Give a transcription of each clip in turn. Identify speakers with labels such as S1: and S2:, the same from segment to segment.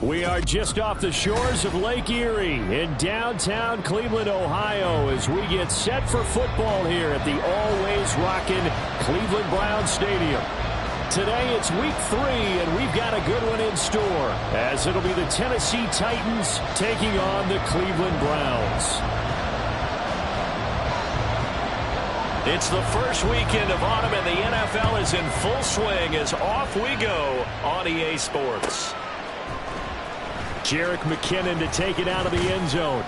S1: We are just off the shores of Lake Erie in downtown Cleveland, Ohio, as we get set for football here at the always rockin' Cleveland Browns Stadium. Today it's week 3, and we've got a good one in store, as it'll be the Tennessee Titans taking on the Cleveland Browns. It's the first weekend of autumn, and the NFL is in full swing as off we go on EA Sports. Jerick McKinnon to take it out of the end zone.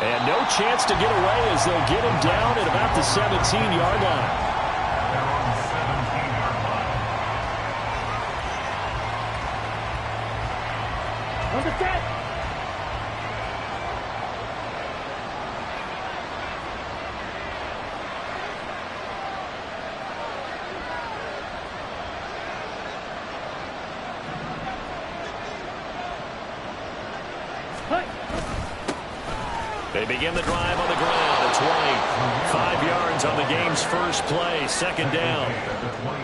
S1: And no chance to get away as they'll get him down at about the 17-yard line. They begin the drive on the ground. It's White. 5 yards on the game's first play. Second down.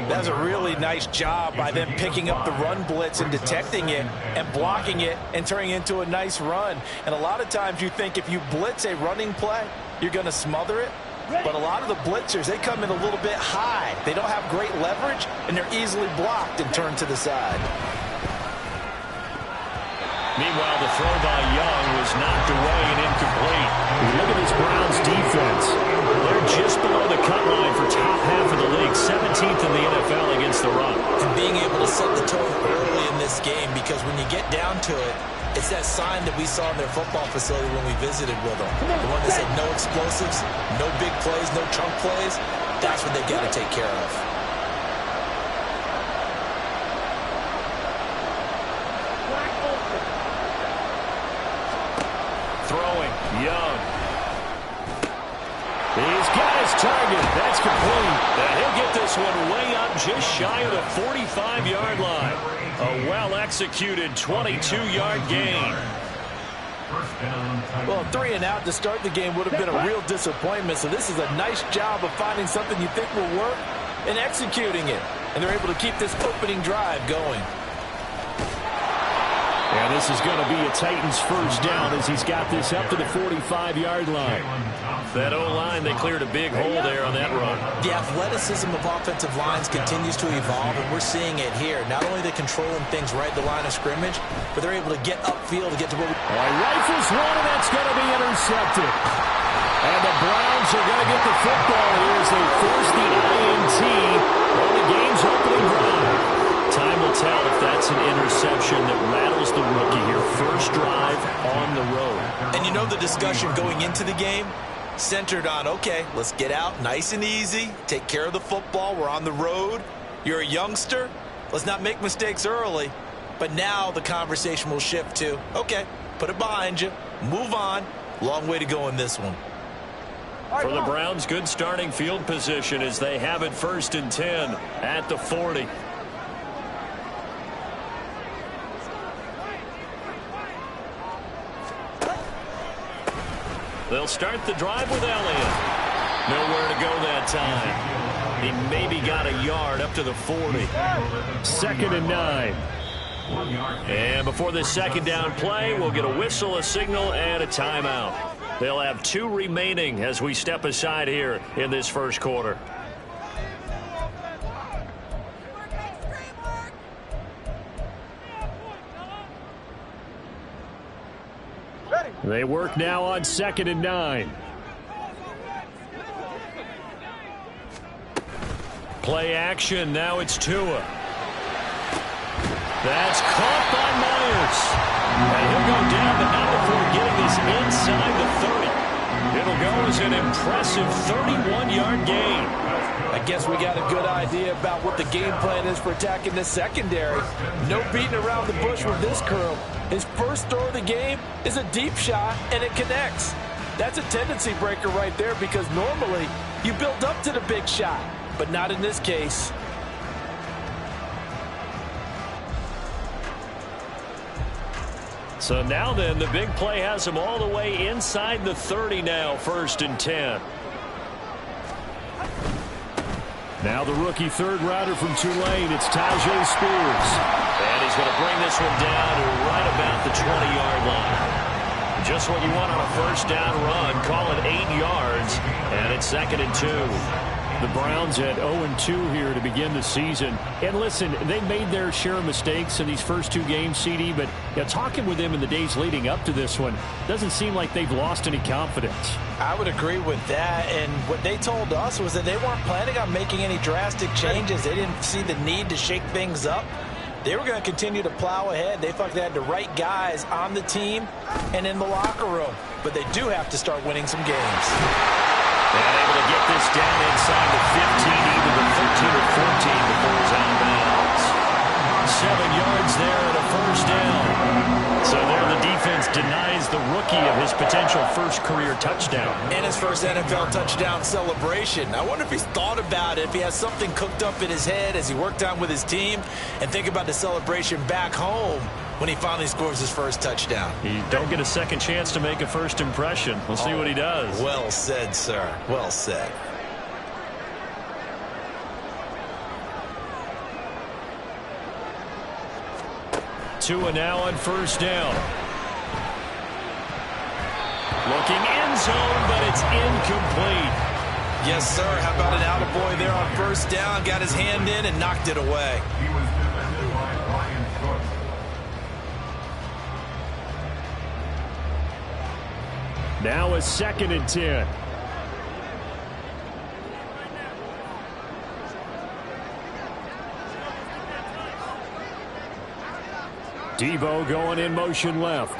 S2: That's a really nice job by them picking up the run blitz and detecting it and blocking it and turning it into a nice run. And a lot of times you think if you blitz a running play, you're going to smother it. But a lot of the blitzers, they come in a little bit high. They don't have great leverage, and they're easily blocked and turned to the side.
S1: Meanwhile, the throw by Young was knocked away and incomplete. Look at this Browns defense. They're just below the cut line for top half of the league, 17th in the NFL against the run.
S2: And being able to set the tone early in this game, because when you get down to it, it's that sign that we saw in their football facility when we visited with them. The one that said no explosives, no big plays, no chunk plays. That's what they've got to take care of.
S1: Young. He's got his target. That's complete. And he'll get this one way up just shy of the 45-yard line. A well-executed 22-yard gain. Well, 3 and out to start the game would have been a real disappointment. So this is a nice job of finding something you think will work and executing it. And they're able to keep this opening drive going. And this is going to be a Titans first down as he's got this up to the 45-yard line. That O-line, they cleared a big hole there on that run.
S2: The athleticism of offensive lines continues to evolve, and we're seeing it here. Not only are they controlling things right at the line of scrimmage, but they're able to get upfield to get to where we...
S1: Rifles one, and that's going to be intercepted. And the Browns are going to get the football here as they force the INT on the game's opening drive. Time will tell if that's an interception that rattles the rookie here. First drive on the road.
S2: And you know the discussion going into the game centered on, okay, let's get out nice and easy, take care of the football, we're on the road, you're a youngster, let's not make mistakes early. But now the conversation will shift to, okay, put it behind you, move on, long way to go in this one.
S1: For the Browns, good starting field position as they have it 1st and 10 at the 40. They'll start the drive with Elliott. Nowhere to go that time. He maybe got a yard up to the 40. 2nd and 9. And before this second down play, we'll get a whistle, a signal, and a timeout. They'll have 2 remaining as we step aside here in this first quarter. They work now on 2nd and 9. Play action. Now it's Tua. That's caught by Myers. And he'll go down, but not before getting this inside the 30. It'll go as an impressive 31-yard gain.
S2: I guess we got a good idea about what the game plan is for attacking this secondary. No beating around the bush with this curl. His first throw of the game is a deep shot, and it connects. That's a tendency breaker right there, because normally you build up to the big shot, but not in this case.
S1: So now then, the big play has him all the way inside the 30 now, 1st and 10. Now the rookie third rounder from Tulane, it's Tyjae Spears.
S3: And he's going to bring this one down to right about the 20-yard line. Just what you want on a first down run. Call it 8 yards, and it's 2nd and 2.
S1: The Browns at 0-2 here to begin the season. And listen, they made their share of mistakes in these first 2 games, CD, but talking with them in the days leading up to this one, doesn't seem like they've lost any confidence.
S2: I would agree with that, and what they told us was that they weren't planning on making any drastic changes. They didn't see the need to shake things up. They were going to continue to plow ahead. They felt they had the right guys on the team and in the locker room, but they do have to start winning some games.
S3: And able to get this down inside the 15, even the 13 or 14 before he's out of bounds.
S1: 7 yards there and a first down.
S3: So there the defense denies the rookie of his potential first career touchdown.
S2: And his first NFL touchdown celebration. I wonder if he's thought about it, if he has something cooked up in his head as he worked out with his team, and think about the celebration back home when he finally scores his first touchdown.
S3: You don't get a second chance to make a first impression. We'll see what he does.
S2: Well said, sir. Well said.
S1: Tua now on first down. Looking end zone, but it's incomplete.
S2: Yes, sir. How about an attaboy there on first down? Got his hand in and knocked it away.
S1: Now a 2nd and 10. Debo going in motion left.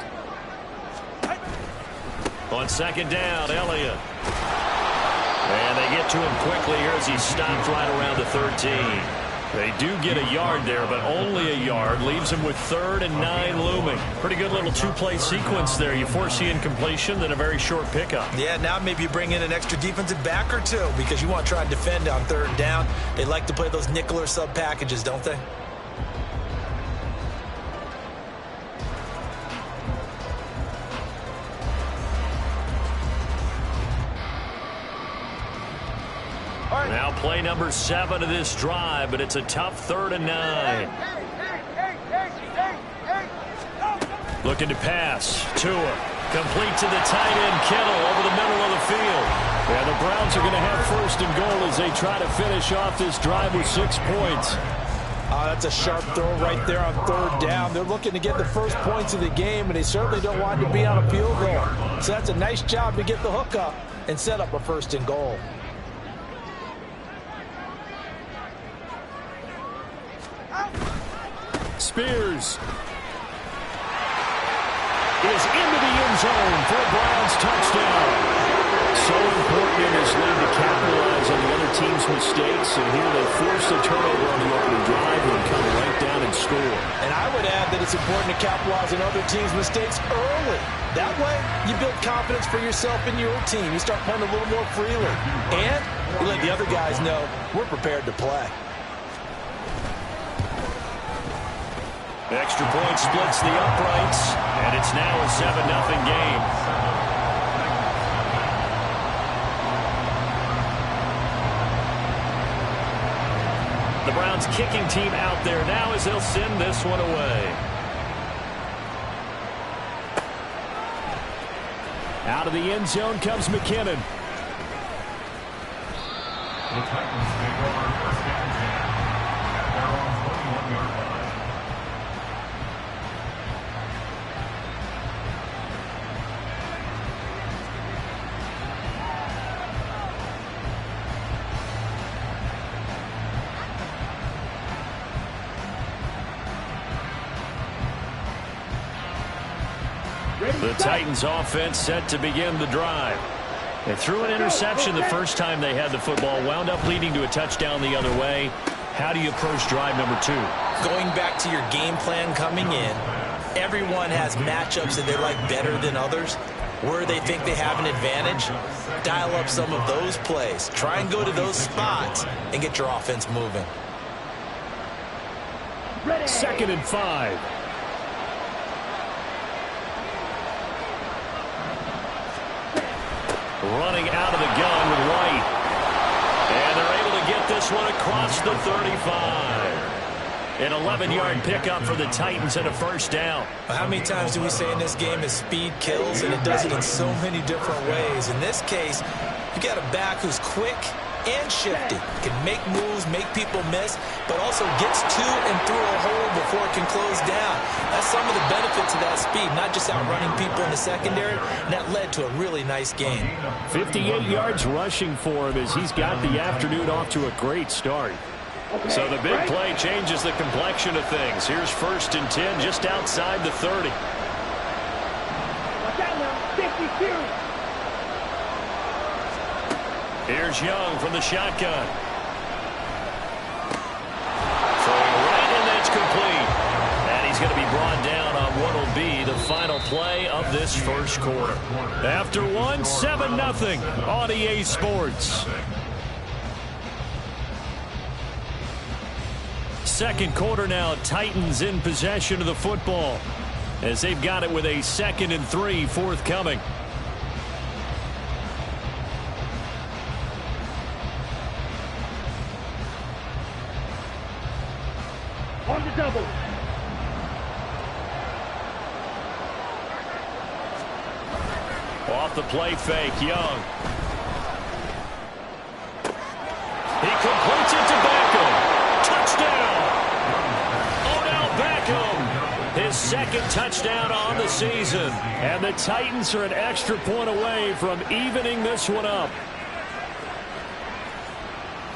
S3: On 2nd down, Elliott. And they get to him quickly here as he stopped right around the 13.
S1: They do get a yard there, but only a yard. Leaves him with 3rd and 9 looming.
S3: Pretty good little 2-play sequence there. You force the incompletion, then a very short pickup.
S2: Yeah, now maybe you bring in an extra defensive back or two because you want to try and defend on 3rd down. They like to play those nickel or sub packages, don't they?
S3: Now play number 7 of this drive, but it's a tough 3rd and 9.
S1: Looking to pass. Tua.
S3: Complete to the tight end, Kittle, over the middle of the field.
S1: Yeah, the Browns are going to have 1st and goal as they try to finish off this drive with 6 points.
S2: That's a sharp throw right there on 3rd down. They're looking to get the first points of the game, and they certainly don't want to be on a field goal. So that's a nice job to get the hook up and set up a 1st and goal.
S1: Spears is into the end zone for a Browns touchdown. So important in this league to capitalize on the other team's mistakes, and here they force a turnover on the opening drive and come right down and score.
S2: And I would add that it's important to capitalize on other teams' mistakes early. That way, you build confidence for yourself and your team. You start playing a little more freely. And you let the other guys know we're prepared to play.
S3: Extra point splits the uprights, and it's now a 7-0 game. The Browns kicking team out there now as they'll send this one away.
S1: Out of the end zone comes McKinnon.
S4: The Titans take over first down at their own 21-yard line.
S3: The Titans offense set to begin the drive. They threw an interception the first time they had the football, wound up leading to a touchdown the other way. How do you approach drive number 2?
S2: Going back to your game plan coming in, everyone has matchups that they like better than others. Where they think they have an advantage, dial up some of those plays. Try and go to those spots and get your offense moving.
S1: 2nd and 5.
S3: Running out of the gun with White. And they're able to get this this one across the 35. An 11-yard pickup for the Titans and a first down.
S2: How many times do we say in this game is speed kills, and it does it in so many different ways. In this case, you got a back who's quick and shifty, can make moves, make people miss, but also gets to and through a hole before it can close down. That's some of the benefits of that speed, not just outrunning people in the secondary, and that led to a really nice game.
S1: 58 yards rushing for him as he's got the afternoon off to a great start.
S3: So the big play changes the complexion of things. Here's 1st and 10 just outside the 30. Here's Young from the shotgun. Throwing right, and that's complete. And he's going to be brought down on what will be the final play of this first quarter. After one, 7-0 on EA Sports. Second quarter now, Titans in possession of the football as they've got it with a 2nd and 3 forthcoming.
S5: On the double.
S3: Off the play fake, Young. He completes it to Beckham. Touchdown! Odell Beckham, his 2nd touchdown on the season.
S1: And the Titans are an extra point away from evening this one up.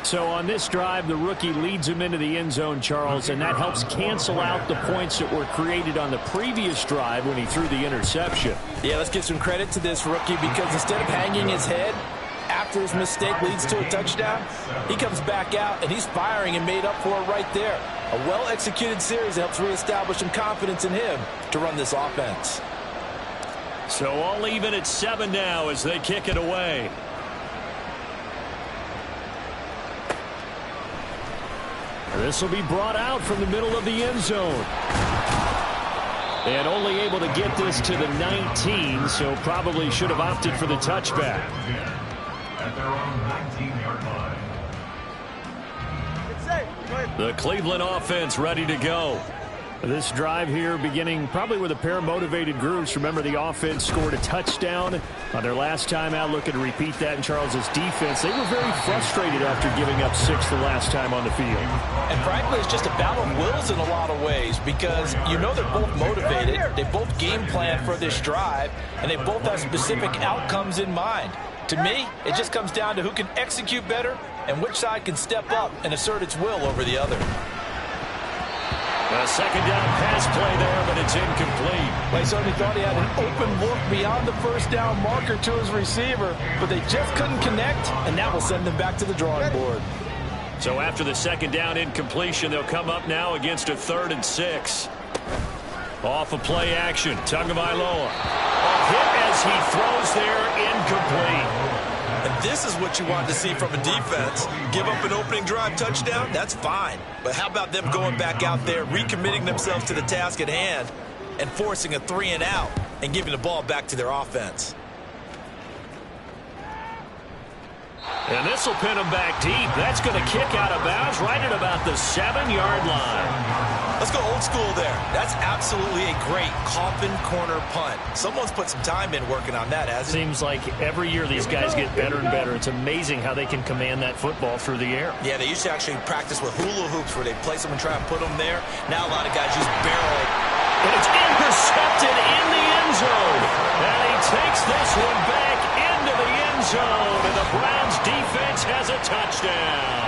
S1: So on this drive, the rookie leads him into the end zone, Charles, and that helps cancel out the points that were created on the previous drive when he threw the interception.
S2: Yeah, let's give some credit to this rookie because instead of hanging his head after his mistake leads to a touchdown, he comes back out and he's firing and made up for it right there. A well-executed series that helps reestablish some confidence in him to run this offense.
S3: So all even at 7 now as they kick it away.
S1: This will be brought out from the middle of the end zone. And only able to get this to the 19, so probably should have opted for the touchback.
S4: At their own 19-yard line.
S3: The Cleveland offense ready to go.
S1: This drive here beginning probably with a pair of motivated groups. Remember, the offense scored a touchdown on their last time out. Looking to repeat that in Charles's defense. They were very frustrated after giving up 6 the last time on the field.
S2: And frankly, it's just a battle of wills in a lot of ways because you know they're both motivated. They both game plan for this drive, and they both have specific outcomes in mind. To me, it just comes down to who can execute better and which side can step up and assert its will over the other.
S3: A 2nd down pass play there, but it's incomplete.
S2: They certainly thought he had an open look beyond the first down marker to his receiver, but they just couldn't connect, and that will send them back to the drawing board.
S3: So after the 2nd down incompletion, they'll come up now against a 3rd and 6. Off of play action, Tagovailoa. A hit as he throws there, incomplete.
S2: And this is what you want to see from a defense. Give up an opening drive touchdown, that's fine. But how about them going back out there, recommitting themselves to the task at hand, and forcing a 3 and out and giving the ball back to their offense.
S3: And this will pin him back deep. That's going to kick out of bounds right at about the 7-yard line.
S2: Let's go old school there. That's absolutely a great coffin corner punt. Someone's put some time in working on that, hasn't it?
S3: Seems like every year these guys get better and better. It's amazing how they can command that football through the air.
S2: Yeah, they used to actually practice with hula hoops where they place them and try and put them there. Now a lot of guys just barrel.
S3: And it's intercepted in the end zone. And he takes this one back into the end zone. And the Browns defense has a touchdown.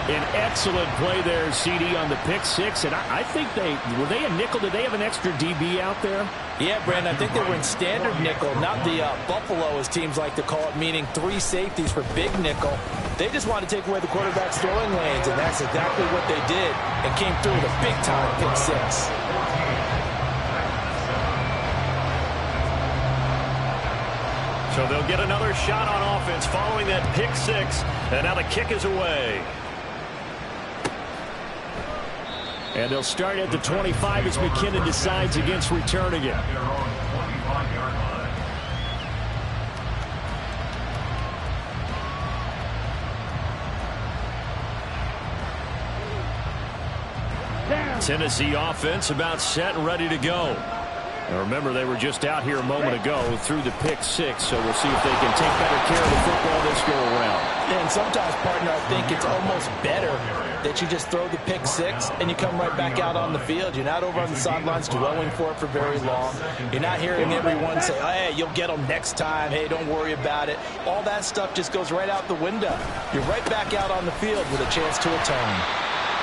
S1: An excellent play there, CD, on the pick 6. And I think were they a nickel? Did they have an extra DB out there?
S2: Yeah, Brandon, I think they were in standard nickel, not the Buffalo, as teams like to call it, meaning 3 safeties for big nickel. They just wanted to take away the quarterback's throwing lanes, and that's exactly what they did, and came through with a big-time pick 6.
S3: So they'll get another shot on offense following that pick 6, and now the kick is away.
S1: And they'll start at the 25 as McKinnon decides against returning it.
S4: At their own 25-yard line.
S1: Tennessee offense about set and ready to go. Now remember, they were just out here a moment ago through the pick six, so we'll see if they can take better care of the football this go around.
S2: And sometimes, partner, I think it's almost better that you just throw the pick six and you come right back out on the field. You're not over on the sidelines dwelling for it for very long. You're not hearing everyone say, hey, you'll get them next time. Hey, don't worry about it. All that stuff just goes right out the window. You're right back out on the field with a chance to atone.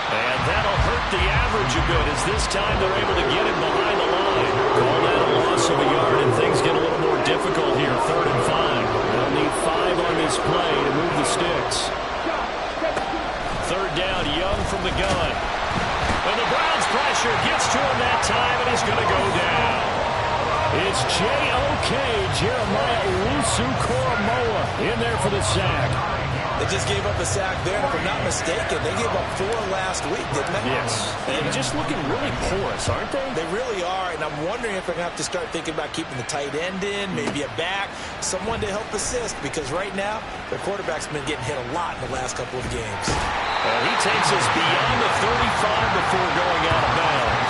S1: And that'll hurt the average a bit as this time they're able to get him behind the line. Call that a loss of a yard, and things get a little more difficult here. 3rd and 5. They'll need 5 on this play to move the sticks. 3rd down, Young from the gun. And the Browns pressure gets to him that time, and he's going to go down. It's J.O.K. Jeremiah Owusu-Koramoah in there for the sack.
S2: They just gave up a sack there, and if I'm not mistaken, they gave up 4 last week, didn't they?
S1: Yes. And just looking really porous, aren't they?
S2: They really are, and I'm wondering if they're going to have to start thinking about keeping the tight end in, maybe a back, someone to help assist, because right now, their quarterback's been getting hit a lot in the last couple of games.
S1: He takes us beyond the 35 before going out of bounds.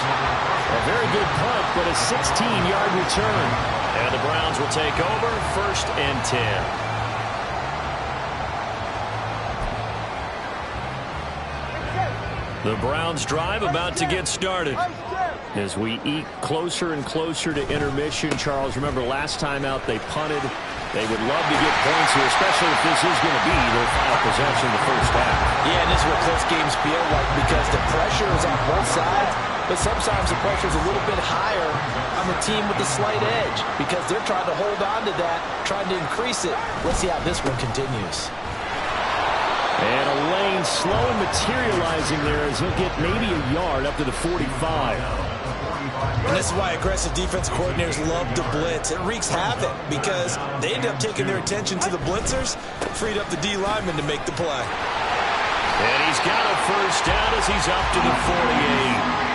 S1: A very good punt, but a 16-yard return. And the Browns will take over 1st and 10. The Browns drive about to get started. As we eke closer and closer to intermission, Charles, remember last time out they punted. They would love to get points here, especially if this is going to be their final possession in the first half.
S2: Yeah, and this is what close games feel like because the pressure is on both sides, but sometimes the pressure is a little bit higher on the team with the slight edge because they're trying to hold on to that, trying to increase it. Let's see how this one continues.
S1: And a lane slowly materializing there as he'll get maybe a yard up to the 45.
S2: And this is why aggressive defense coordinators love to blitz. It wreaks havoc because they end up taking their attention to the blitzers, freed up the D lineman to make the play.
S1: And he's got a first down as he's up to the 48.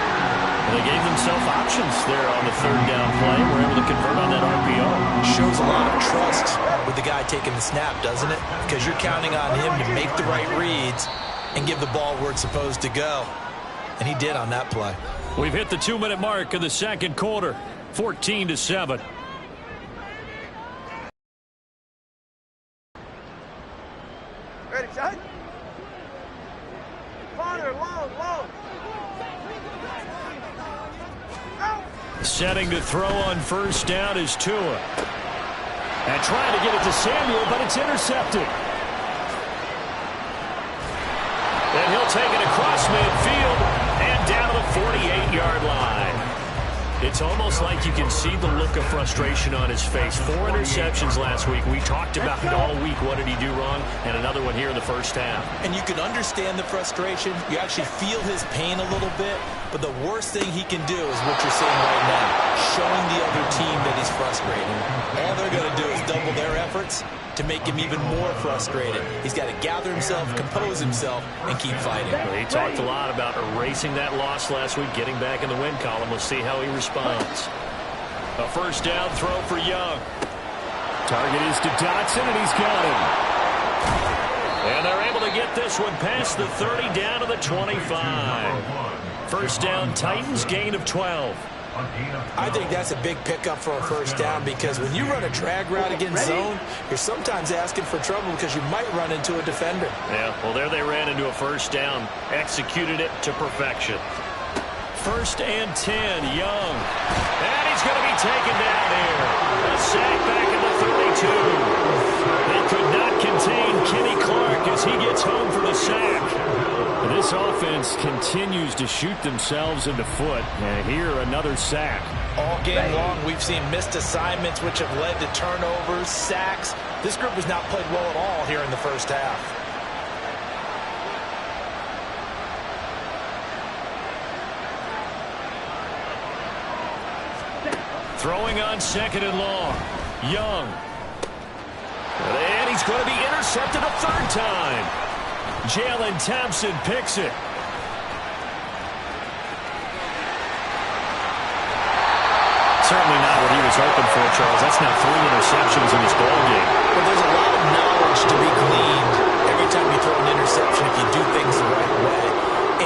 S1: And they gave themselves options there on the 3rd down play. We're able to convert on that RPO.
S2: Shows a lot of trust with the guy taking the snap, doesn't it? Because you're counting on him to make the right reads and give the ball where it's supposed to go. And he did on that play.
S1: We've hit the 2-minute mark of the 2nd quarter. 14-7.
S5: Ready, shot? Corner, long.
S1: Setting to throw on 1st down is Tua. And trying to get it to Samuel, but it's intercepted. And he'll take it across midfield and down to the 48-yard line. It's almost like you can see the look of frustration on his face. 4 interceptions last week. We talked about it all week. What did he do wrong? And another one here in the first half.
S2: And you can understand the frustration. You actually feel his pain a little bit. But the worst thing he can do is what you're seeing right now, showing the other team that he's frustrated. All they're going to do is double their efforts to make him even more frustrated. He's got to gather himself, compose himself, and keep fighting.
S1: He talked a lot about erasing that loss last week, getting back in the win column. We'll see how he responds. A 1st down throw for Young. Target is to Dotson, and he's got him. And they're able to get this one past the 30 down to the 25. 1st down, Titans, gain of 12.
S2: I think that's a big pickup for a 1st down because when you run a drag route against zone, you're sometimes asking for trouble because you might run into a defender.
S1: Yeah, well, there they ran into a 1st down, executed it to perfection. 1st and 10, Young. And he's going to be taken down here. A sack back in the 32. They could not contain Kenny Clark as he gets home for the sack. This offense continues to shoot themselves in the foot. And here, another sack.
S2: All game long, we've seen missed assignments, which have led to turnovers, sacks. This group has not played well at all here in the first half.
S1: Throwing on 2nd and long. Young. And he's going to be intercepted a 3rd time. Jalen Thompson picks it. Certainly not what he was hoping for, Charles. That's now 3 interceptions in this ballgame.
S2: But there's a lot of knowledge to be gleaned every time you throw an interception if you do things the right way.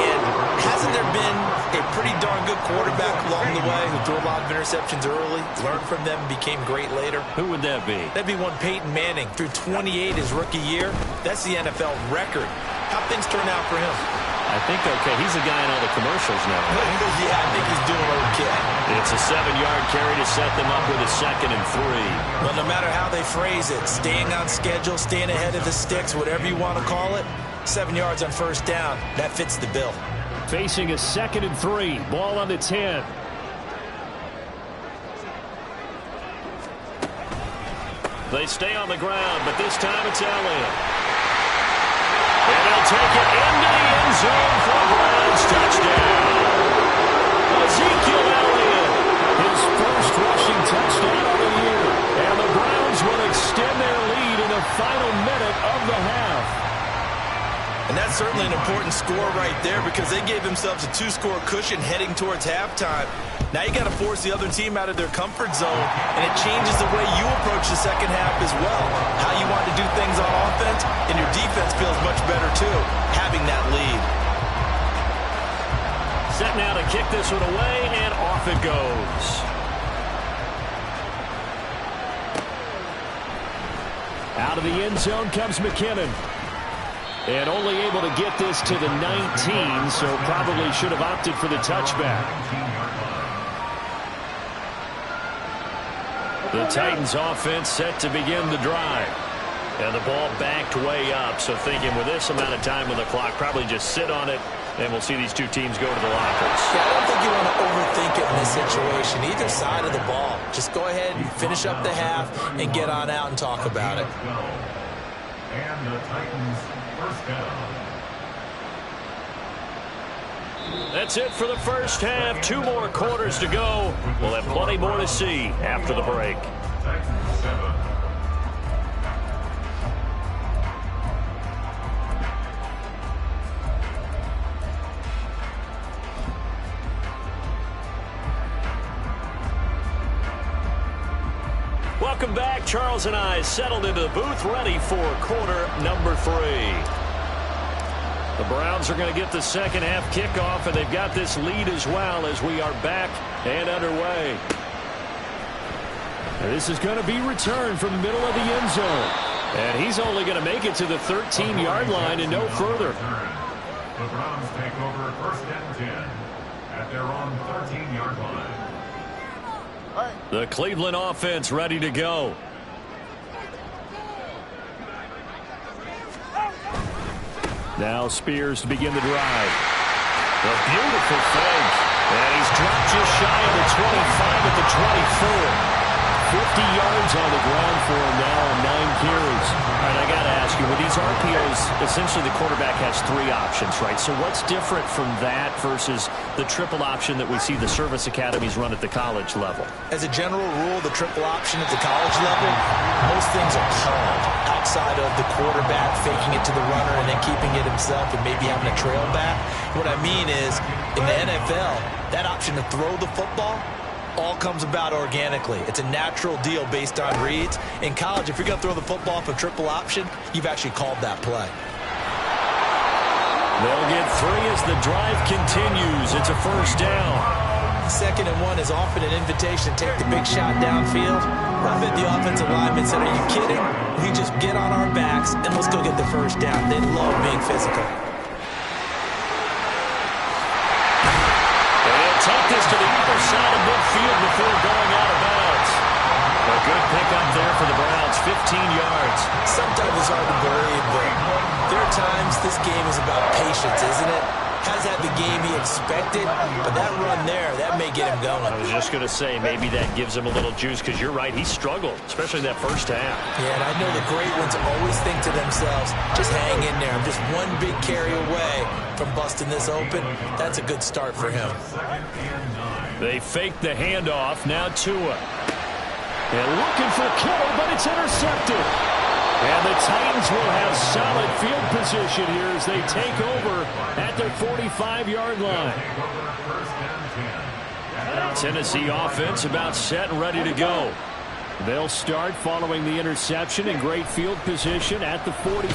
S2: And hasn't there been a pretty darn good quarterback along the way who threw a lot of interceptions early, learned from them, and became great later?
S3: Who would that be?
S2: That'd be one Peyton Manning. Threw 28 his rookie year. That's the NFL record. How'd things turn out for him?
S3: I think okay. He's the guy in all the commercials now, right?
S2: Yeah, I think he's doing okay.
S3: It's a 7-yard carry to set them up with a 2nd and 3.
S2: Well, no matter how they phrase it, staying on schedule, staying ahead of the sticks, whatever you want to call it, 7 yards on first down, that fits the bill.
S1: Facing a 2nd and 3. Ball on the 10.
S3: They stay on the ground, but this time it's Elliott. And he'll take it into the end zone for a Browns touchdown. Ezekiel Elliott, his first rushing touchdown of the year. And the Browns will extend their lead in the final minute of the half.
S2: And that's certainly an important score right there because they gave themselves a 2-score cushion heading towards halftime. Now you got to force the other team out of their comfort zone, and it changes the way you approach the second half as well. How you want to do things on offense, and your defense feels much better too, having that lead.
S3: Set now to kick this one away, and off it goes.
S1: Out of the end zone comes McKinnon. And only able to get this to the 19, so probably should have opted for the touchback.
S3: The Titans offense set to begin the drive. And the ball backed way up, so thinking with this amount of time on the clock, probably just sit on it, and we'll see these two teams go to the lockers.
S2: Yeah, I don't think you want to overthink it in this situation, either side of the ball. Just go ahead and finish up the half and get on out and talk about it.
S4: And the Titans first down.
S3: That's it for the first half. 2 more quarters to go. We'll have plenty more to see after the break.
S4: Titans 7.
S3: Welcome back. Charles and I settled into the booth, ready for quarter number 3. The Browns are going to get the second half kickoff, and they've got this lead as well as we are back and underway.
S1: This is going to be returned from the middle of the end zone. And he's only going to make it to the 13-yard line and no further.
S4: The Browns take over 1st and 10 at their own 13-yard line.
S3: The Cleveland offense ready to go.
S1: Now Spears to begin the drive.
S3: A beautiful fake. And he's dropped just shy of the 25 at the 24.
S1: 50 yards on the ground for him now on 9 carries.
S3: All right, I got to ask you, with these RPOs, essentially the quarterback has 3 options, right? So what's different from that versus the triple option that we see the service academies run at the college level?
S2: As a general rule, the triple option at the college level, most things are called outside of the quarterback faking it to the runner and then keeping it himself and maybe having a trail back. What I mean is, in the NFL, that option to throw the football all comes about organically. It's a natural deal based on reads. In college, if you're going to throw the football for triple option, you've actually called that play.
S3: They'll get 3 as the drive continues. It's a first down.
S2: 2nd and 1 is often an invitation to take the big shot downfield. I bet the offensive lineman said, are you kidding? We just get on our backs and let's go get the first down. They love being physical.
S3: Take this to the upper side of midfield before going out of bounds. A good pickup there for the Browns, 15 yards.
S2: Sometimes it's hard to believe, but there are times this game is about patience, isn't it? Has had the game he expected, but that run there, that may get him going.
S3: I was just going to say, maybe that gives him a little juice, because you're right, he struggled, especially that first half.
S2: Yeah, and I know the great ones always think to themselves, just hang in there. I'm just one big carry away from busting this open. That's a good start for him.
S3: They fake the handoff, now Tua. And looking for Kittle, but it's intercepted. And the Titans will have solid field position here as they take over at their 45-yard line. Tennessee offense about set and ready to go.
S1: They'll start following the interception in great field position at the 45.
S3: And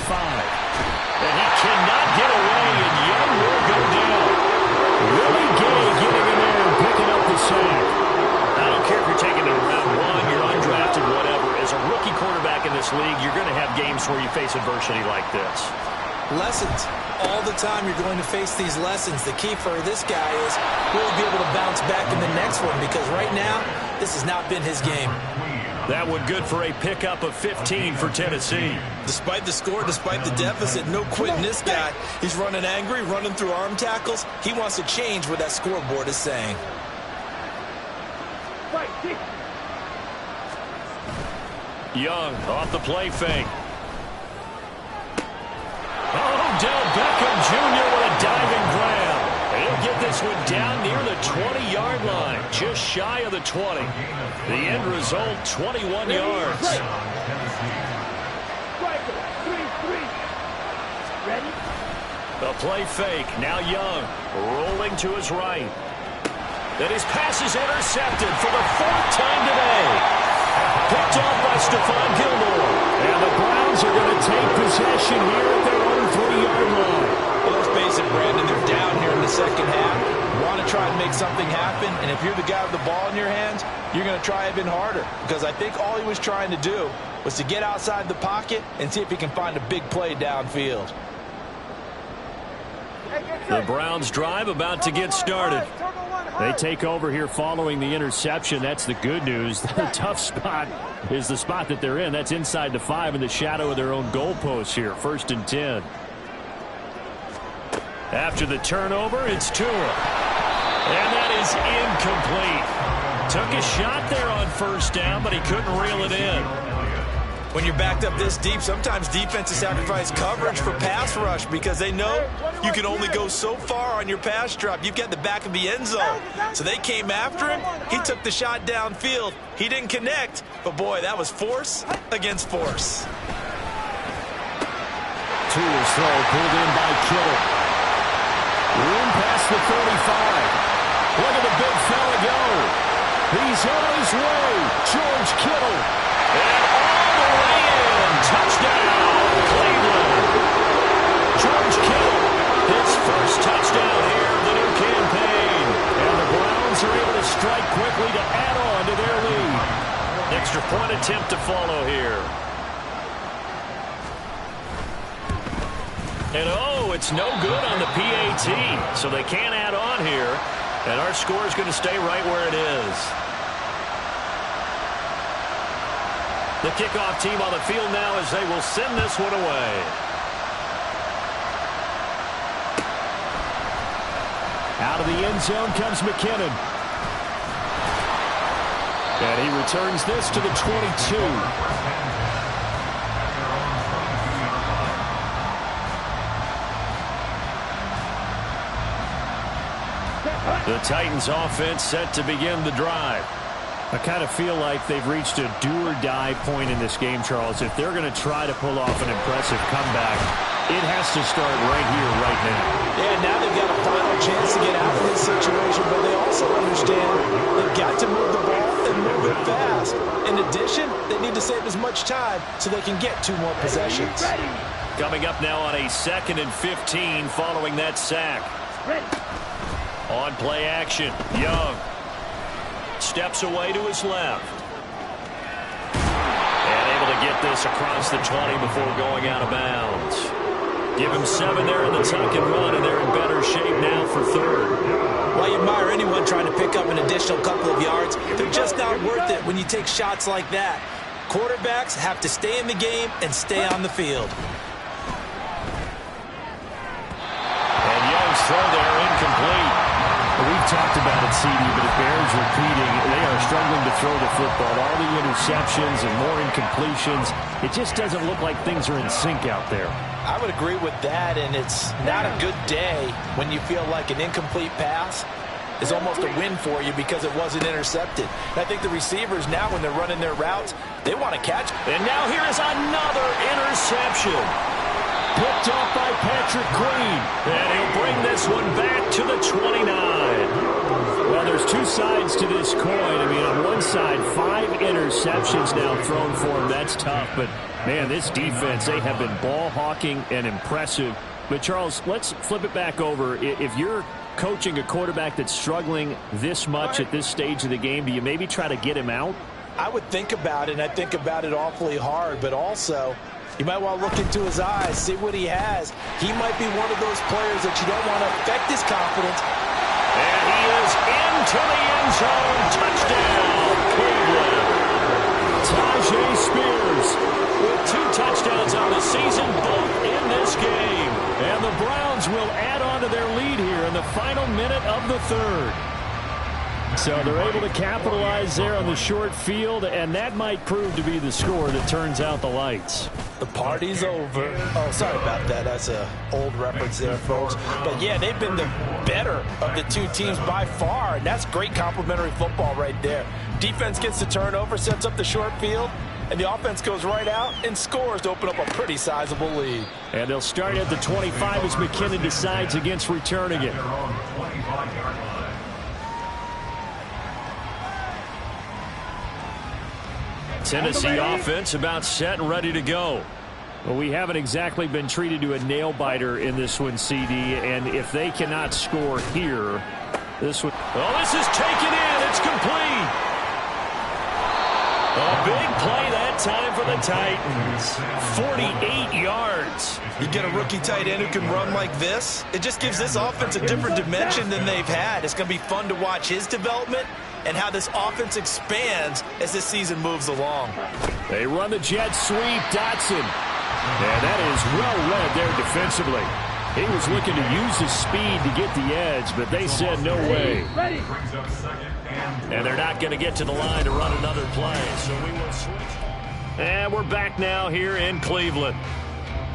S3: he cannot get away, and Young will go down.
S1: getting in there and picking up the sack.
S3: I don't care if you're taking it in round 1, you're undrafted, whatever. As a rookie quarterback in this league, you're going to have games where you face adversity like this.
S2: Lessons. All the time you're going to face these lessons. The key for this guy is will he be able to bounce back in the next one, because right now, this has not been his game.
S3: That one good for a pickup of 15 for Tennessee.
S2: Despite the score, despite the deficit, no quitting this guy. He's running angry, running through arm tackles. He wants to change what that scoreboard is saying.
S3: Young off the play fake. Odell Beckham Jr. with a diving grab. He'll get this one down near the 20-yard line, just shy of the 20. The end result, 21 yards. A play fake. Now Young rolling to his right. Then his pass is intercepted for the 4th time today. Picked off by Stephon Gilmore.
S1: And the Browns are going to take possession here at their own 3-yard line.
S2: Well, let's face it, Brandon, they're down here in the second half. You want to try and make something happen, and if you're the guy with the ball in your hands, you're going to try even harder, because I think all he was trying to do was to get outside the pocket and see if he can find a big play downfield.
S3: The Browns drive about to get started.
S1: They take over here following the interception. That's the good news. The tough spot is the spot that they're in. That's inside the 5 in the shadow of their own goalpost here. 1st and 10.
S3: After the turnover, it's Tua. And that is incomplete. Took a shot there on 1st down, but he couldn't reel it in.
S2: When you're backed up this deep, sometimes defenses sacrifice coverage for pass rush because they know you can only go so far on your pass drop. You've got the back of the end zone. So they came after him. He took the shot downfield. He didn't connect. But, boy, that was force against force.
S1: Tua's throw pulled in by Kittle. Room past the 35. Look at the big fella go. He's on his way. George Kittle.
S3: And all the way in. Touchdown, Cleveland. George Kittle, his first touchdown here of the new campaign.
S1: And the Browns are able to strike quickly to add on to their lead.
S3: Extra point attempt to follow here. And oh, it's no good on the PAT. So they can't add on here. And our score is going to stay right where it is. The kickoff team on the field now as they will send this one away.
S1: Out of the end zone comes McKinnon. And he returns this to the 22.
S3: The Titans offense set to begin the drive.
S1: I kind of feel like they've reached a do-or-die point in this game, Charles. If they're going to try to pull off an impressive comeback, it has to start right here, right now.
S2: Yeah, now they've got a final chance to get out of this situation, but they also understand they've got to move the ball and move it fast. In addition, they need to save as much time so they can get 2 more possessions.
S3: Coming up now on a 2nd and 15 following that sack. On play action, Young steps away to his left. And able to get this across the 20 before going out of bounds. Give him 7 there in the tuck and run, and they're in better shape now for 3rd.
S2: While you admire anyone trying to pick up an additional couple of yards, they're just not worth it when you take shots like that. Quarterbacks have to stay in the game and stay on the field.
S3: And Young's throw there incomplete.
S1: We've talked about it, CD, but it bears repeating. They are struggling to throw the football. All the interceptions and more incompletions. It just doesn't look like things are in sync out there.
S2: I would agree with that, and it's not a good day when you feel like an incomplete pass is almost a win for you because it wasn't intercepted. And I think the receivers now, when they're running their routes, they want to catch.
S3: And now here is another interception.
S1: Picked off by Patrick Queen.
S3: And he'll bring this one back to the 29.
S1: Well, there's 2 sides to this coin. I mean, on one side, 5 interceptions now thrown for him. That's tough. But, man, this defense, they have been ball hawking and impressive. But, Charles, let's flip it back over. If you're coaching a quarterback that's struggling this much at this stage of the game, do you maybe try to get him out?
S2: I would think about it, and I think about it awfully hard, but also you might want to look into his eyes, see what he has. He might be one of those players that you don't want to affect his confidence.
S3: And he is into the end zone. Touchdown, Cleveland.
S1: Tajay Spears
S3: With 2 touchdowns on the season, both in this game.
S1: And the Browns will add on to their lead here in the final minute of the third. So they're able to capitalize there on the short field, and that might prove to be the score that turns out the lights.
S2: The party's over. Oh, sorry about that. That's an old reference there, folks. But, yeah, they've been the better of the 2 teams by far, and that's great complimentary football right there. Defense gets the turnover, sets up the short field, and the offense goes right out and scores to open up a pretty sizable lead.
S1: And they'll start at the 25 as McKinnon decides against returning it.
S3: Tennessee offense about set and ready to go.
S1: Well, we haven't exactly been treated to a nail-biter in this one, CD, and if they cannot score here, this would...
S3: Oh, this is taken in. It's complete. A big play that time for the Titans. 48 yards.
S2: You get a rookie tight end who can run like this, it just gives this offense a different dimension than they've had. It's going to be fun to watch his development and how this offense expands as this season moves along.
S1: They run the jet sweep. Dotson. And that is well read there defensively. He was looking to use his speed to get the edge, but they said no way.
S3: And they're not going to get to the line to run another play, so we will switch. And we're back now here in Cleveland.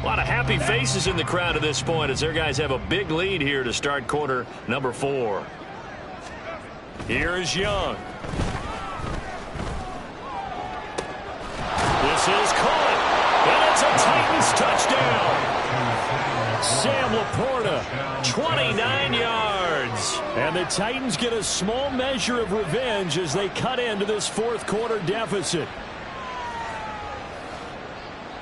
S3: A lot of happy faces in the crowd at this point as their guys have a big lead here to start quarter number 4. Here is Young. This is caught. And it's a Titans touchdown.
S1: Sam Laporta,
S3: 29 yards.
S1: and the Titans get a small measure of revenge as they cut into this fourth quarter deficit.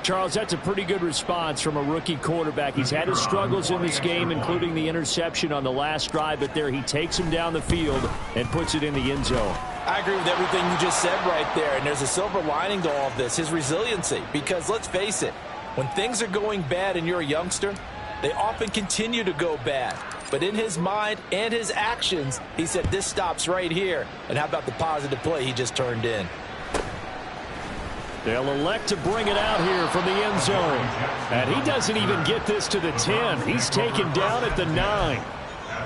S1: Charles, that's a pretty good response from a rookie quarterback. He's had his struggles in this game, including the interception on the last drive, but there he takes him down the field and puts it in the end zone.
S2: I agree with everything you just said right there, and there's a silver lining to all of this, his resiliency, because let's face it, when things are going bad and you're a youngster, they often continue to go bad. But in his mind and his actions, he said this stops right here. And how about the positive play he just turned in?
S1: They'll elect to bring it out here from the end zone. And he doesn't even get this to the 10. He's taken down at the 9.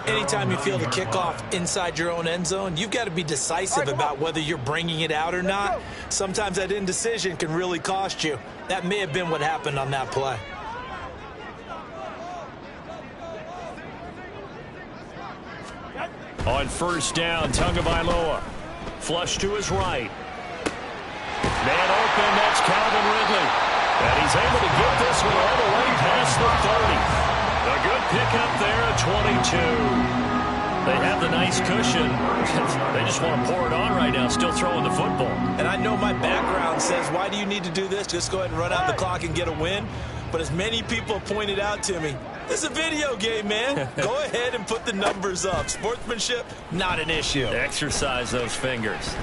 S2: Anytime you feel the kickoff inside your own end zone, you've got to be decisive about whether you're bringing it out or not. Sometimes that indecision can really cost you. That may have been what happened on that play.
S3: On first down, Tagovailoa. Flush to his right. Man open, that's Calvin Ridley. And he's able to get this one all the way past the 30. A good pickup there at 22. They have the nice cushion. They just want to pour it on right now, still throwing the football.
S2: And I know my background says, why do you need to do this? Just go ahead and run out the clock and get a win. But as many people pointed out to me, this is a video game, man. Go ahead and put the numbers up. Sportsmanship, not an issue.
S3: Exercise those fingers.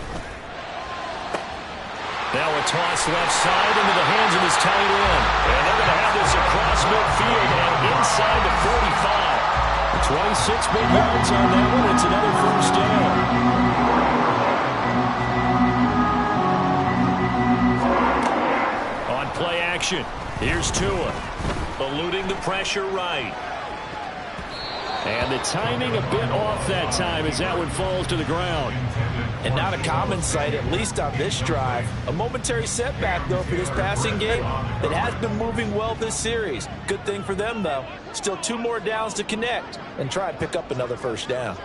S3: Now a toss left side into the hands of his tight end. And they're going to have this across midfield and inside the 45.
S1: 26 big yards on that one. It's another first down. On play action, here's Tua. Eluding the pressure right. And the timing a bit off that time as that one falls to the ground.
S2: And not a common sight, at least on this drive. A momentary setback, though, for this passing game that has been moving well this series. Good thing for them, though. Still 2 more downs to connect and try and pick up another first down.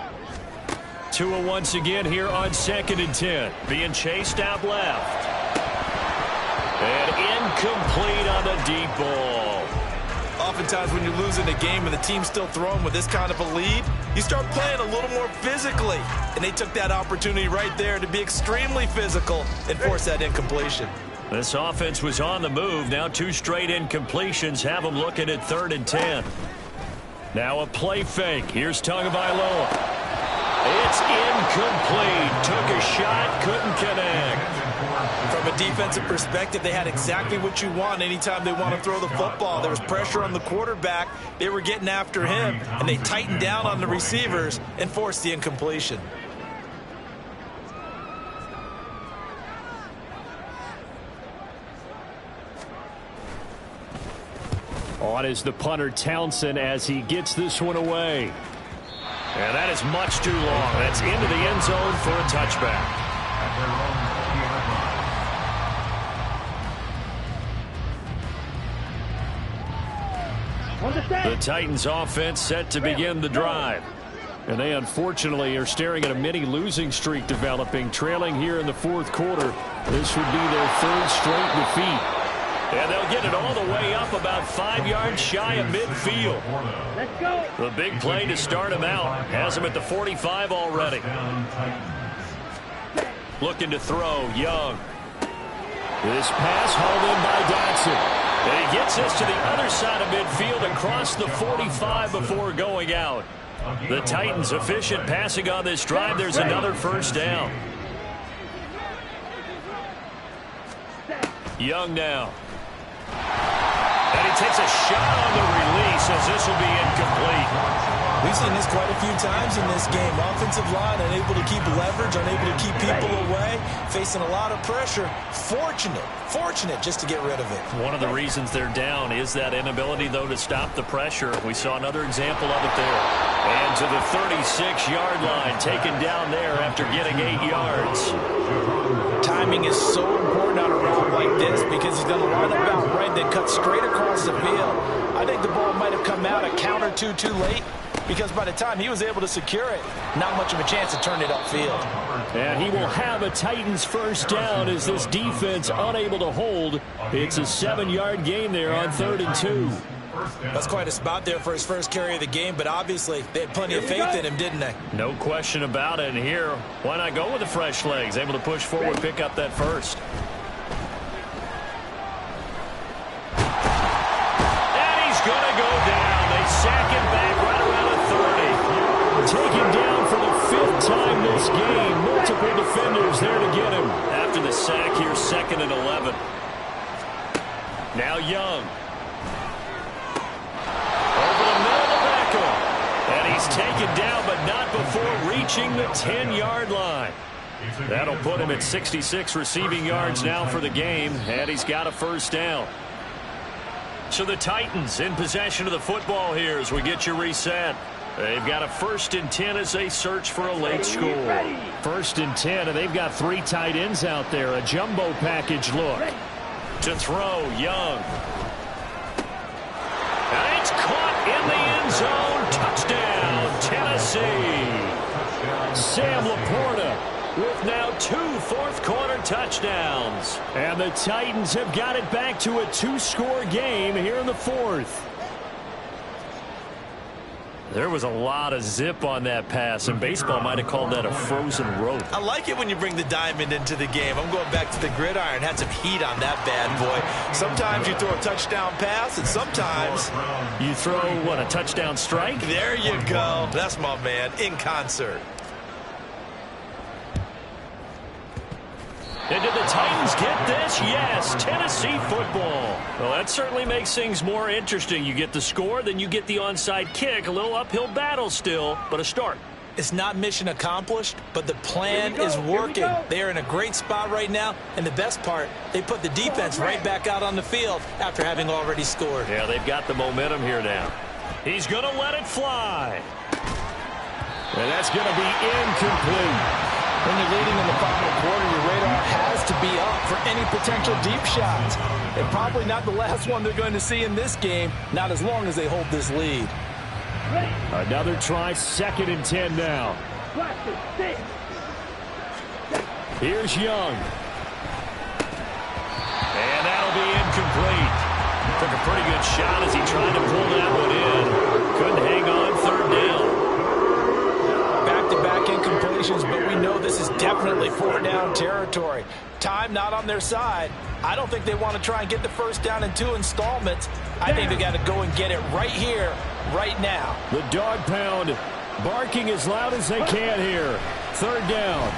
S3: Tua once again here on 2nd and 10. Being chased out left. And incomplete on the deep ball.
S2: Oftentimes when you're losing a game and the team's still throwing with this kind of a lead, you start playing a little more physically. And they took that opportunity right there to be extremely physical and force that incompletion.
S3: This offense was on the move. Now 2 straight incompletions have them looking at 3rd and 10. Now a play fake. Here's Tagovailoa. It's incomplete. Took a shot, couldn't connect.
S2: From a defensive perspective, they had exactly what you want anytime they want to throw the football. There was pressure on the quarterback. They were getting after him, and they tightened down on the receivers and forced the incompletion.
S1: On is the punter Townsend as he gets this one away.
S3: And that is much too long. That's into the end zone for a touchback. The Titans offense set to begin the drive.
S1: And they unfortunately are staring at a mini losing streak developing, trailing here in the fourth quarter. This would be their third straight defeat.
S3: And they'll get it all the way up about 5 yards shy of midfield.
S5: Let's go.
S3: The big play to start him out has him at the 45 already. Looking to throw, Young.
S1: This pass hauled in by Dotson.
S3: And he gets this to the other side of midfield across the 45 before going out. The Titans efficient passing on this drive. There's another first down. Young now. And he takes a shot on the release as this will be incomplete.
S2: We've seen this quite a few times in this game. Offensive line unable to keep leverage, unable to keep people away, facing a lot of pressure. Fortunate just to get rid of it.
S3: One of the reasons they're down is that inability, though, to stop the pressure. We saw another example of it there. And to the 36-yard line, taken down there after getting 8 yards.
S2: Timing is so important on a route like this because he's going to line up out right, then cut straight across the field. I think the ball might have come out a count or two too late, because by the time he was able to secure it, not much of a chance to turn it upfield.
S1: And he will have a Titans first down as this defense unable to hold. It's a 7-yard gain there on 3rd and 2.
S2: That's quite a spot there for his first carry of the game, but obviously they had plenty of faith in him, didn't they?
S3: No question about it. And here, why not go with the fresh legs? Able to push forward, pick up that first. And he's going to go down. They sack him back right around the 30.
S1: Taken down for the 5th time this game. Multiple defenders there to get him.
S3: After the sack here, 2nd and 11. Now Young. And he's taken down, but not before reaching the 10-yard line. That'll put him at 66 receiving yards now for the game, and he's got a first down. So the Titans in possession of the football here as we get you reset. They've got a 1st and 10 as they search for a late score.
S1: 1st and 10, and they've got 3 tight ends out there. A jumbo package look.
S3: To throw, Young. And it's caught in the end zone. Touchdown, Tennessee.
S1: Sam Laporta
S3: with now 2 fourth-quarter touchdowns.
S1: And the Titans have got it back to a 2-score game here in the 4th.
S3: There was a lot of zip on that pass, and baseball might have called that a frozen rope.
S2: I like it when you bring the diamond into the game. I'm going back to the gridiron. Had some heat on that bad boy. Sometimes you throw a touchdown pass, and sometimes
S3: you throw, what, a touchdown strike?
S2: There you go. That's my man, in concert.
S3: And did the Titans get this? Yes, Tennessee football. Well, that certainly makes things more interesting. You get the score, then you get the onside kick. A little uphill battle still, but a start.
S2: It's not mission accomplished, but the plan is working. They are in a great spot right now, and the best part, they put the defense right back out on the field after having already scored.
S3: Yeah, they've got the momentum here now. He's going to let it fly.
S1: And that's going to be incomplete.
S2: When you're leading in the final quarter, your radar has to be up for any potential deep shots. And probably not the last one they're going to see in this game, not as long as they hold this lead.
S1: Another try, 2nd and 10 now. Here's Young.
S3: And that'll be incomplete. Took a pretty good shot as he tried to pull that one in. Couldn't hang on, 3rd down.
S2: Back-to-back incompletions, but we know this is definitely 4th-down territory. Time not on their side. I don't think they want to try and get the first down in 2 installments. I think they got to go and get it right here right now.
S1: The dog pound barking as loud as they can here. Third down.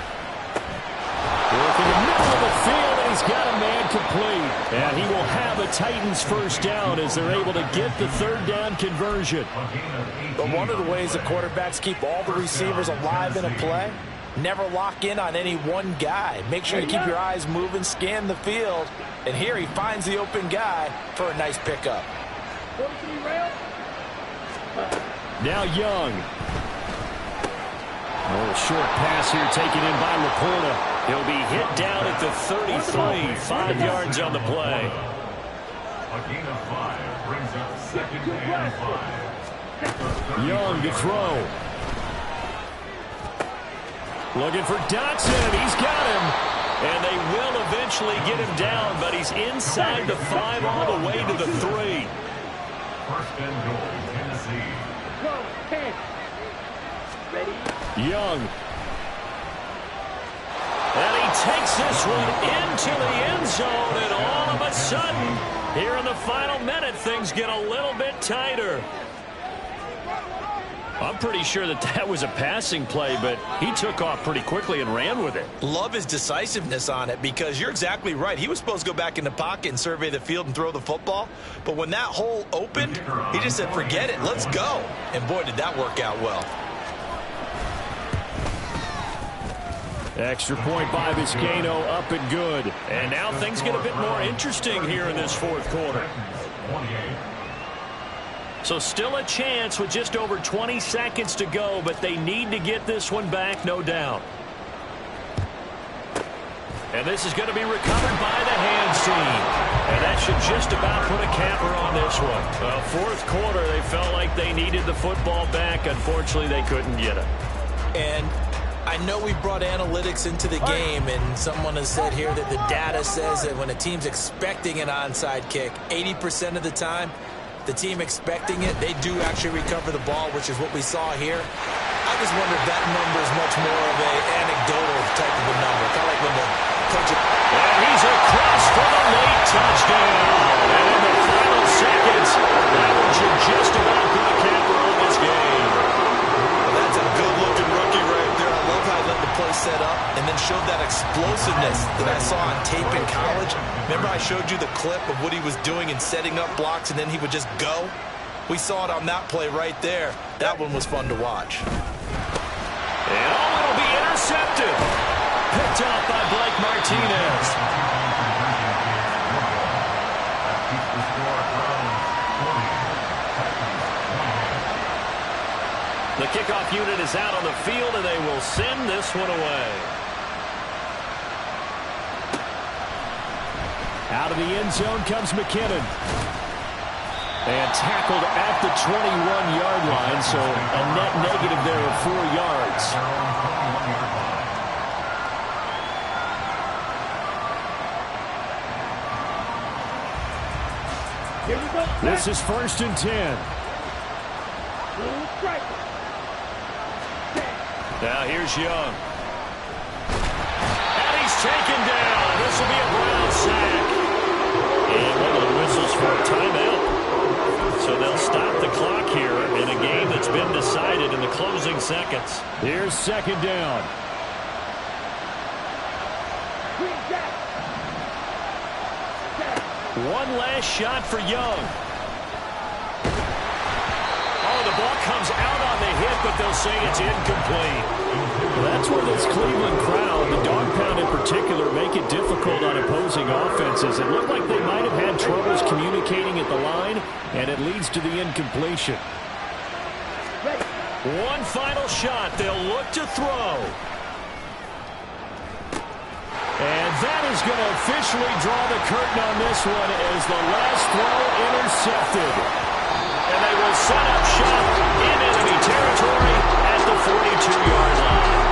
S1: Work in the middle of the field, and he's got a man complete. And he will have a Titans first down as they're able to get the third down conversion.
S2: But one of the ways the quarterbacks keep all the receivers alive in a play, never lock in on any one guy. Make sure you keep your eyes moving, scan the field. And here he finds the open guy for a nice pickup.
S1: Now Young. A little short pass here taken in by Laporta.
S3: He'll be hit down at the 33, 5 yards on the play.
S4: A gain of 5 brings up 2nd and 5.
S1: Young to throw. Looking for Dotson. He's got him.
S3: And they will eventually get him down, but he's inside the 5 all the way to the 3.
S4: 1st and goal, Tennessee.
S1: Young.
S3: And he takes this one into the end zone, and all of a sudden, here in the final minute, things get a little bit tighter. I'm pretty sure that was a passing play, but he took off pretty quickly and ran with it.
S2: Love his decisiveness on it, because you're exactly right. He was supposed to go back in the pocket and survey the field and throw the football. But when that hole opened, he just said, forget it, let's go. And boy, did that work out well.
S1: Extra point by Vizcaino, up and good.
S3: And now things get a bit more interesting here in this 4th quarter.
S4: 28.
S3: So still a chance with just over 20 seconds to go, but they need to get this one back, no doubt. And this is going to be recovered by the hands team. And that should just about put a capper on this one. 4th quarter, they felt like they needed the football back. Unfortunately, they couldn't get it.
S2: And I know we brought analytics into the game, and someone has said here that the data says that when a team's expecting an onside kick, 80% of the time, the team expecting it, they do actually recover the ball, which is what we saw here. I just wonder if that number is much more of an anecdotal type of a number. Kind of like when the coach...
S3: And he's across for the late touchdown. And in the final seconds, that one should just about put a capper on this game.
S2: Well, that's a good-looking rookie right there. I love how he let the play set up and then showed that explosiveness that I saw on tape in college. Remember I showed you the clip of what he was doing and setting up blocks, and then he would just go? We saw it on that play right there. That one was fun to watch.
S3: And it'll be intercepted. Picked up by Blake Martinez. The kickoff unit is out on the field, and they will send this one away.
S1: Out of the end zone comes McKinnon. And tackled at the 21-yard line, so a net negative there of 4 yards. This is 1st and 10.
S3: Now here's Young. And he's taken down. This will be a Brown sack. And one of the whistles for a timeout. So they'll stop the clock here in a game that's been decided in the closing seconds.
S1: Here's 2nd down.
S3: One last shot for Young. Oh, the ball comes out on the hit, but they'll say it's incomplete.
S1: Well, that's where this Cleveland crowd, the dog pound in particular, make it difficult on opposing offenses. It looked like they might have had troubles communicating at the line, and it leads to the incompletion.
S3: One final shot. They'll look to throw.
S1: And that is going to officially draw the curtain on this one as the last throw intercepted.
S3: And they will set up shop in enemy territory at the 42-yard line.